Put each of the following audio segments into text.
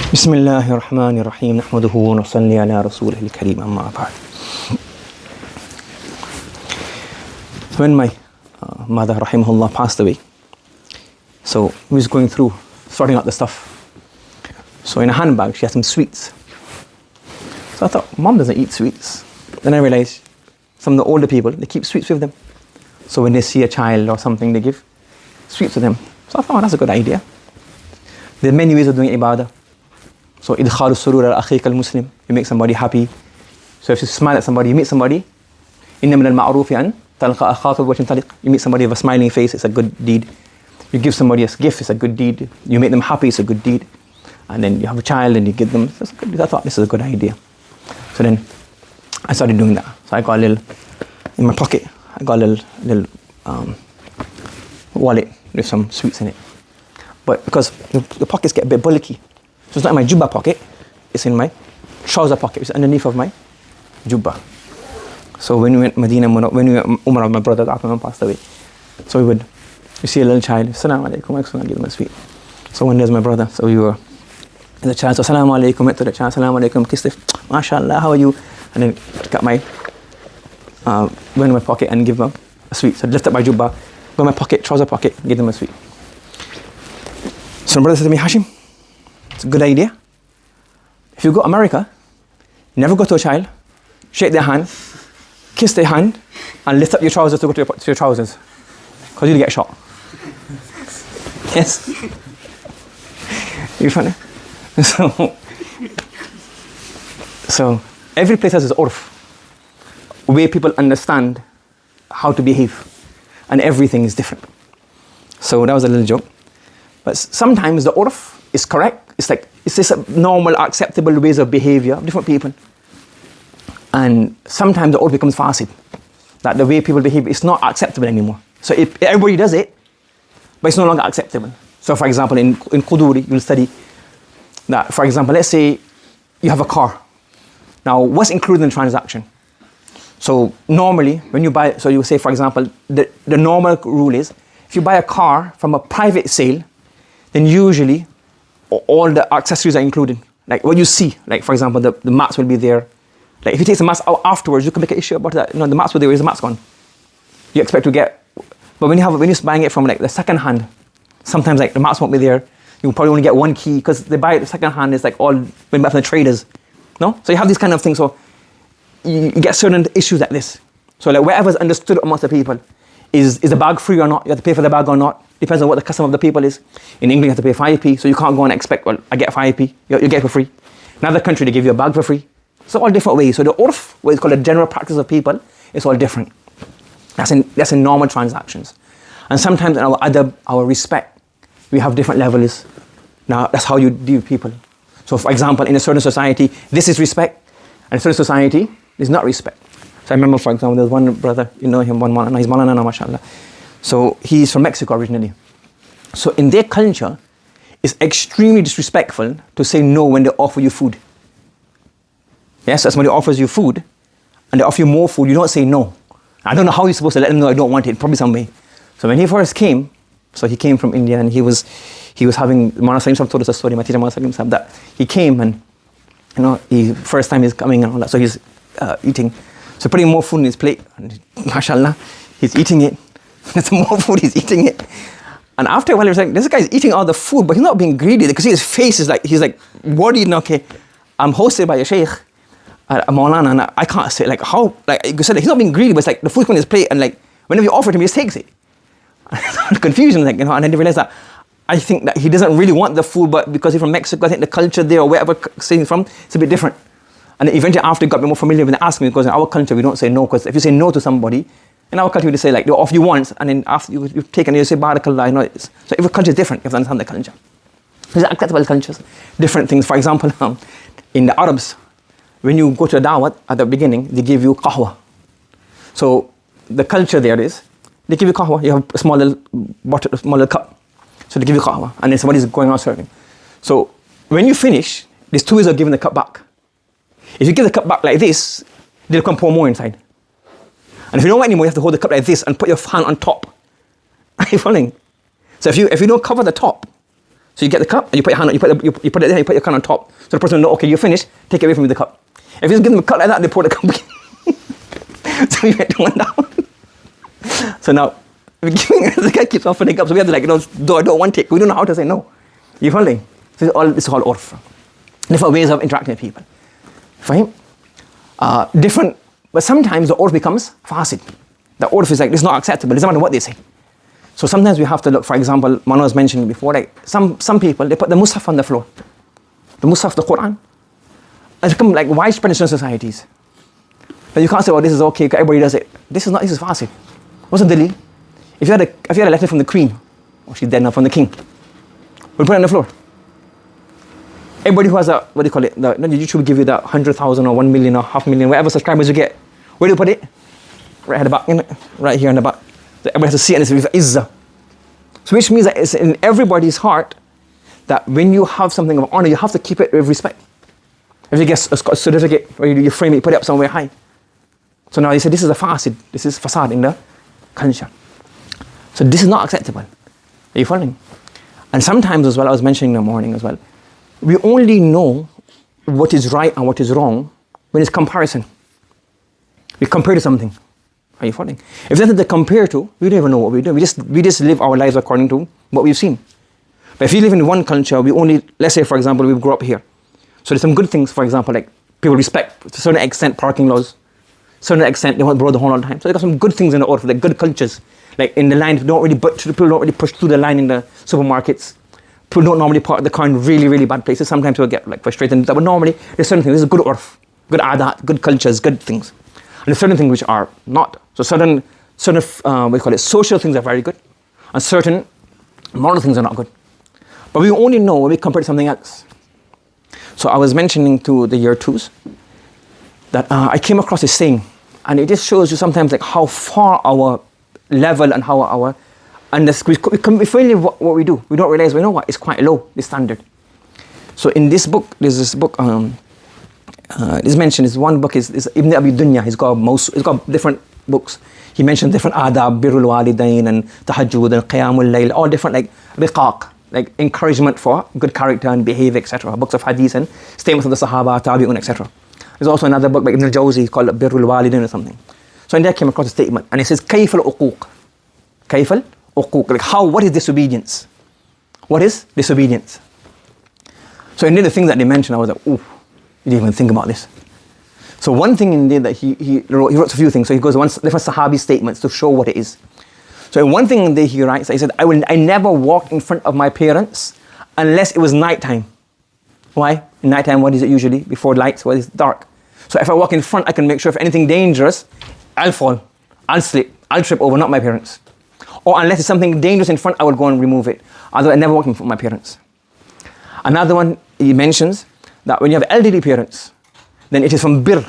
بسم الله الرحمن الرحيم نحمده ونصلي على رسوله الكريم أما بعد. When my mother rahimahullah passed away, so we was going through sorting out the stuff. So in a handbag she had some sweets. So I thought, Mom doesn't eat sweets. Then I realized some of the older people, they keep sweets with them. So when they see a child or something, they give sweets to them. So I thought, that's a good idea. There are many ways of doing ibadah. So idkhalu surur al-akhiq al-muslim, you make somebody happy. So if you smile at somebody, you meet somebody. Inna min al-ma'rufi an talqa akhaka bi wajhin taliq. You meet somebody with a smiling face, it's a good deed. You give somebody a gift, it's a good deed. You make them happy, it's a good deed. And then you have a child and you give them, that's good. I thought this is a good idea. So then I started doing that. So I got a little, in my pocket, I got a little wallet with some sweets in it. But because the pockets get a bit bulky, so it's not in my jubba pocket, it's in my trouser pocket, it's underneath of my jubba. So when we went Medina, when we went Umrah, my brother after my passed away, so we see a little child, Assalamu alaikum, I give them a sweet. So when there's my brother, so we were, and the child, so Assalamu alaikum, went to the child, Assalamu alaikum, kissed it, MashaAllah, how are you? And then got my, went in my pocket and give them a sweet. So lift up my jubba, go in my pocket, trouser pocket, give them a sweet. So my brother said to me, Hashim, it's a good idea. If you go to America, never go to a child, shake their hand, kiss their hand, and lift up your trousers to go to your trousers. Because you'll get shot. Yes? You funny? So every place has its urf, where people understand how to behave. And everything is different. So that was a little joke. But sometimes the urf is correct. It's just a normal, acceptable ways of behavior of different people. And sometimes the urf becomes fasid. That the way people behave is not acceptable anymore. So if everybody does it, but it's no longer acceptable. So for example, in Quduri, you'll study that, for example, let's say you have a car. Now, what's included in the transaction? So normally, when you buy, so you say, for example, the normal rule is, if you buy a car from a private sale, then usually all the accessories are included. Like what you see, like for example, the mats will be there. Like if you take the mats out afterwards, you can make an issue about that. You know, the mats were there, where's the mats gone? You expect to get, but when you're buying it from like the second hand, sometimes like the mats won't be there. You probably only get one key because they buy it the second hand, it's like all went back from the traders. No? So you have these kind of things, so you get certain issues like this. So like whatever's understood amongst the people, is the bag free or not? You have to pay for the bag or not? Depends on what the custom of the people is. In England, you have to pay 5p, so you can't go and expect, well, I get 5p, you get it for free. In another country, they give you a bag for free. So all different ways. So the urf, what is called a general practice of people, is all different. That's in normal transactions. And sometimes in our adab, our respect, we have different levels. Now, that's how you deal with people. So for example, in a certain society, this is respect, and in a certain society, there's not respect. So I remember, for example, there was one brother, you know him, he's Malana, mashallah. So he's from Mexico originally. So in their culture, it's extremely disrespectful to say no when they offer you food. Yes, so somebody offers you food, and they offer you more food, you don't say no. I don't know how you're supposed to let them know I don't want it, probably some way. So when he first came, so he came from India, and he was having, Mawlana Salim Sahib told us a story, my teacher Mawlana Salim Sahib, that he came and, you know, first time he's coming and all that, so he's eating. So putting more food in his plate, and mashallah, he's eating it. There's more food, he's eating it. And after a while, he was like, this guy's eating all the food, but he's not being greedy, because his face is like, he's like worried, okay, I'm hosted by a sheikh, Maulana, and I can't say, like, how, like, you said, like, he's not being greedy, but it's like, the food's on his plate, and like, whenever you offer it to him, he just takes it. Confusion, like, you know, and then they realize that, I think that he doesn't really want the food, but because he's from Mexico, I think the culture there, or wherever he's from, it's a bit different. And eventually after he got a bit more familiar with it, asked me, because in our culture, we don't say no, because if you say no to somebody, in our country, we say like, they'll offer you once, and then after you've taken it, you say, Barakallah, you know, so every culture is different, you have to understand the culture. There's acceptable cultures, different things. For example, in the Arabs, when you go to a dawat, at the beginning, they give you qahwa. So the culture there is, they give you qahwa, you have a small little bottle, a small little cup. So they give you qahwa, and then somebody's going on serving. So when you finish, there's two ways of giving the cup back. If you give the cup back like this, they'll come pour more inside. And if you don't want anymore, you have to hold the cup like this and put your hand on top. Are you following? So if you don't cover the top, So you get the cup and you put your hand, you put it there, you put your hand on top. So the person will know, okay, you're finished, take it away from me the cup. If you just give them a cup like that, they pour the cup again. So we went one down. So now, the guy keeps on filling up, so we have to do I don't want it. We don't know how to say no. You following? So it's all urf. Different ways of interacting with people. Fine? Different, but sometimes the urf becomes fasid. The urf is like, this is not acceptable, it doesn't matter what they say. So sometimes we have to look, for example, Mano was mentioning before, like some people, they put the mushaf on the floor. The mushaf, the Quran. It's become like widespread in some societies. But you can't say, oh, this is okay, everybody does it. This is fasid. What's the dalil? If you had a letter from the queen, or she's dead now, from the king, we'll put it on the floor. Everybody who has what do you call it? YouTube will give you that 100,000 or 1 million or 500,000, whatever subscribers you get. Where do you put it? Right at the back, right here in the back. So everybody has to see it, and it's with izzah. So which means that it's in everybody's heart that when you have something of honor, you have to keep it with respect. If you get a certificate, or you frame it, you put it up somewhere high. So now you say, this is a fasid, this is fasad in the culture. So this is not acceptable. Are you following? And sometimes as well, I was mentioning in the morning as well, we only know what is right and what is wrong when it's comparison. We compare to something. Are you following? If there's nothing to compare to, we don't even know what we're doing. We just live our lives according to what we've seen. But if you live in one culture, let's say for example, we grew up here. So there's some good things, for example, like people respect to a certain extent parking laws. To a certain extent, they want to blow the horn all the time. So they got some good things in the order, like good cultures. Like in the line, people don't really push through the line in the supermarkets. People don't normally park the car in really, really bad places. Sometimes people get like frustrated. But normally, there's certain things. This is good urf, good adat, good cultures, good things. And there's certain things which are not. So certain social things are very good. And certain moral things are not good. But we only know when we compare to something else. So I was mentioning to the year twos that I came across this saying. And it just shows you sometimes like how far our level and how our we fail in what we do. We don't realize, you know what, it's quite low, the standard. So in this book, there's this book, it's mentioned, one book is Ibn Abi Dunya. He's got different books. He mentioned different adab, birrul walidain and tahajjud and qiyamul layl, all different like riqaq, like encouragement for good character and behavior, etc. Books of hadith and statements of the Sahaba, Tabi'un, etc. There's also another book by Ibn al-Jawzi called Birrul Walidain or something. So in there I came across a statement and it says, Kayf al-uquq. Kayf al-uquq. Like what is disobedience? What is disobedience? So in the things that they mentioned, I was like, ooh, you didn't even think about this. So one thing indeed that he wrote a few things. So he goes different Sahabi statements to show what it is. So in one thing indeed he writes, he said, I never walked in front of my parents unless it was nighttime. Why? In nighttime, what is it usually? Before lights, what is dark? So if I walk in front, I can make sure if anything dangerous, I'll fall, I'll slip, I'll trip over, not my parents. Or unless it's something dangerous in front, I will go and remove it. Otherwise, I never walk in front of my parents. Another one, he mentions that when you have elderly parents, then it is from birr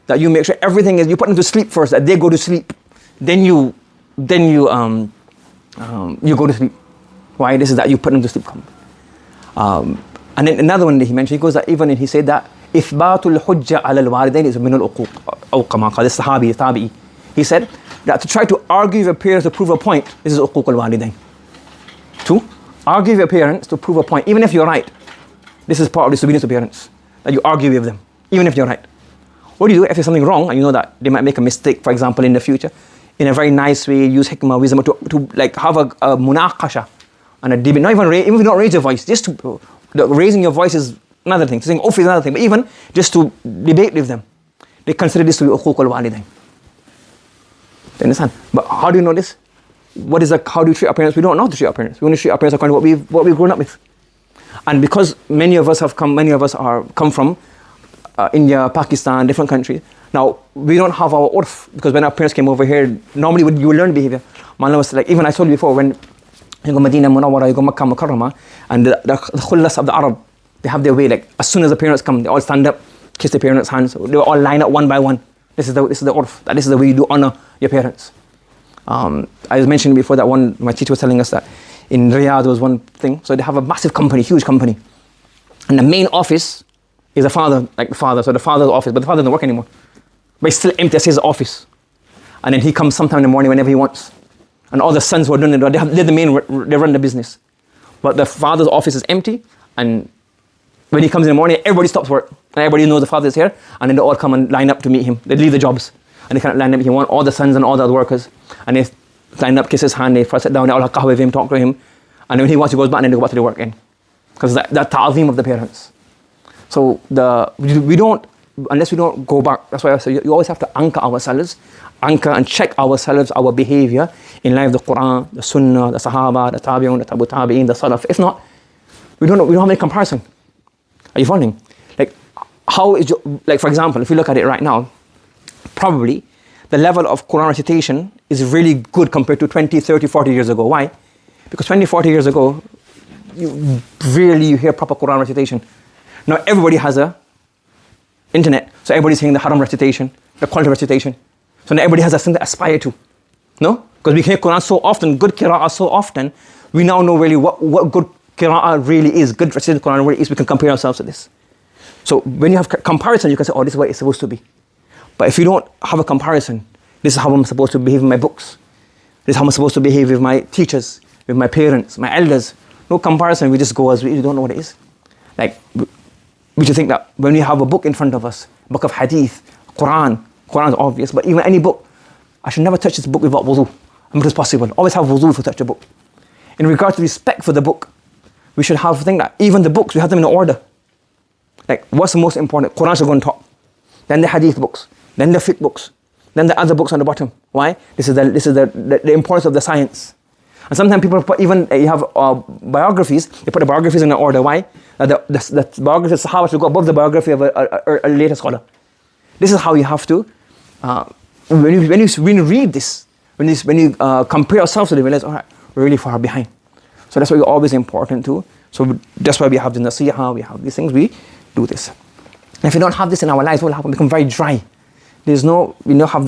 that you make sure everything is, you put them to sleep first, that they go to sleep. Then you go to sleep. Why? This is that you put them to sleep. And then another one that he mentioned, he goes that even he said that إثبات الحجة على الوالدين is من العقوق أو كما قال الصحابي التابعي. He said that to try to argue with your parents to prove a point, this is عقوق الوالدين. To argue with your parents to prove a point, even if you're right, this is part of disobedience to parents. That you argue with them, even if you're right. What do you do if there's something wrong and you know that they might make a mistake, for example, in the future? In a very nice way, use hikmah, wisdom to like have a munaqasha and a debate. Not even if you don't raise your voice, just to raising your voice is another thing. Saying off is another thing. But even just to debate with them, they consider this to be uquq al-walidain. Do you understand? But how do you know this? How do you treat our parents? We don't know how to treat our parents. We only treat our parents according to what we've grown up with. And because many of us come from India, Pakistan, different countries. Now, we don't have our urf, because when our parents came over here, normally you will learn behavior. Mala was like, even I told you before, when you go Medina Munawwara, you go Makkah Mukarramah, and the khullas of the Arab, they have their way, like as soon as the parents come, they all stand up, kiss their parents' hands, they all line up one by one. This is the urf, this is the way you do honor your parents. I was mentioning before that my teacher was telling us that in Riyadh there was one thing, so they have a massive company, huge company, and the main office is the father, so the father's office, but the father doesn't work anymore. But it's still empty as his office. And then he comes sometime in the morning whenever he wants. And all the sons who are doing it, they're the main, they run the business. But the father's office is empty, and when he comes in the morning, everybody stops work. And everybody knows the father is here, and then they all come and line up to meet him. They leave the jobs, and they kind of line up. He wants all the sons and all the other workers, and they line up, kiss his hand, they first sit down, they all have kahwa with him, talk to him, and then he wants, he goes back, and then they go back to the work again. Because that ta'zeem of the parents. So we don't, unless we don't go back, that's why I say you always have to anchor ourselves, anchor and check ourselves, our behavior in line with the Quran, the Sunnah, the Sahaba, the Tabi'un, the Tabu Tabi'in, the Salaf. If not, we don't have any comparison. Are you following? Like, how is like, for example, if you look at it right now, probably the level of Quran recitation is really good compared to 20, 30, 40 years ago. Why? Because 20, 40 years ago, you hear proper Quran recitation. Now everybody has a internet, so everybody's hearing the haram recitation, the quality recitation. So now everybody has a thing to aspire to. No? Because we hear Quran so often, good qira'ah so often, we now know really what good qira'ah really is, good recitation Quran really is. We can compare ourselves to this. So when you have comparison, you can say, oh, this is what it's supposed to be. But if you don't have a comparison, this is how I'm supposed to behave in my books. This is how I'm supposed to behave with my teachers, with my parents, my elders. No comparison, we just go as we don't know what it is. Like, we should think that when we have a book in front of us, book of hadith, Quran is obvious, but even any book, I should never touch this book without wudu. As much as possible. Always have wudu if you touch a book. In regard to respect for the book, we should have think that even the books, we have them in order. Like, what's the most important? Quran should go on top. Then the hadith books. Then the fiqh books. Then the other books on the bottom. Why? This is the importance of the science. And sometimes people put even, you have biographies, they put the biographies in an order. Why? The biography of Sahaba should go above the biography of a later scholar. This is how you have to, when you read this, when you compare yourself to them, you realize, all right, we're really far behind. So that's why it's always important too. So that's why we have the nasihah, we have these things, we do this. And if we don't have this in our lives, what will happen? We become very dry. We should have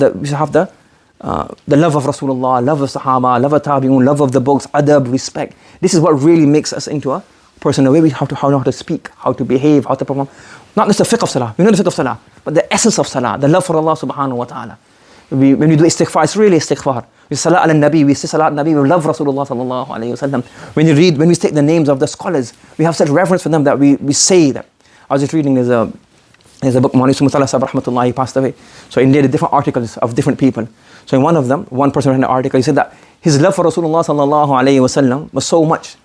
the love of Rasulullah, love of Sahaba, love of Tabi'un, love of the books, adab, respect. This is what really makes us into a person, the way we have to how to speak, how to behave, how to perform. Not just the fiqh of salah, we know the fiqh of salah, but the essence of salah, the love for Allah subhanahu wa ta'ala. When we do istighfar, it's really istighfar. We salah ala nabi, we say salah ala nabi, we love Rasulullah sallallahu alayhi wa sallam. When we take the names of the scholars, we have such reverence for them that we say that. I was just reading, there's a book, Mawlana Mutala Sahib rahmatullah, he passed away. So he did different articles of different people. So in one of them, one person read an article, he said that his love for Rasulullah sallallahu alayhi wa sallam was so much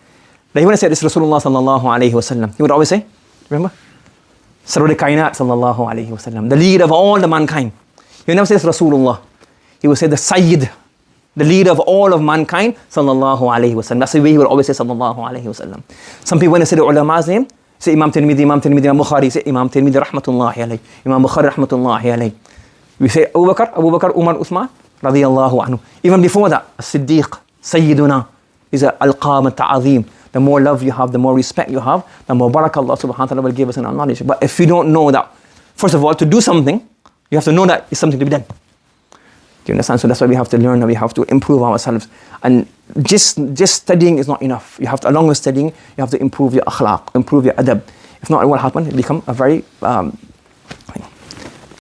that he wouldn't say this Rasulullah sallallahu alayhi wa sallam. He would always say, remember? Sarul Kainat sallallahu alayhi wa sallam, the leader of all the mankind. He would never say this Rasulullah. He would say the Sayyid, the leader of all of mankind, sallallahu alayhi wa sallam. That's the way he would always say sallallahu alayhi wa sallam. Some people when they say the ulama's name, say Imam Tirmidhi, Imam Bukhari, say Imam Tirmidhi rahmatullahi alayhi, Imam Bukhari rahmatullahi alayhi. We say Abu Bakr, Umar, Uthman, radiyallahu anhu. Even before that, As-Siddiq, Sayyiduna, is Al-Qalam, Al-Ta'azim. The more love you have, the more respect you have, the more barakah Allah subhanahu wa ta'ala will give us in our knowledge. But if you don't know that, first of all, to do something, you have to know that it's something to be done. Do you understand? So that's why we have to learn and we have to improve ourselves. And just studying is not enough. You have to, along with studying, you have to improve your akhlaq, improve your adab. If not, what will happen? It become a very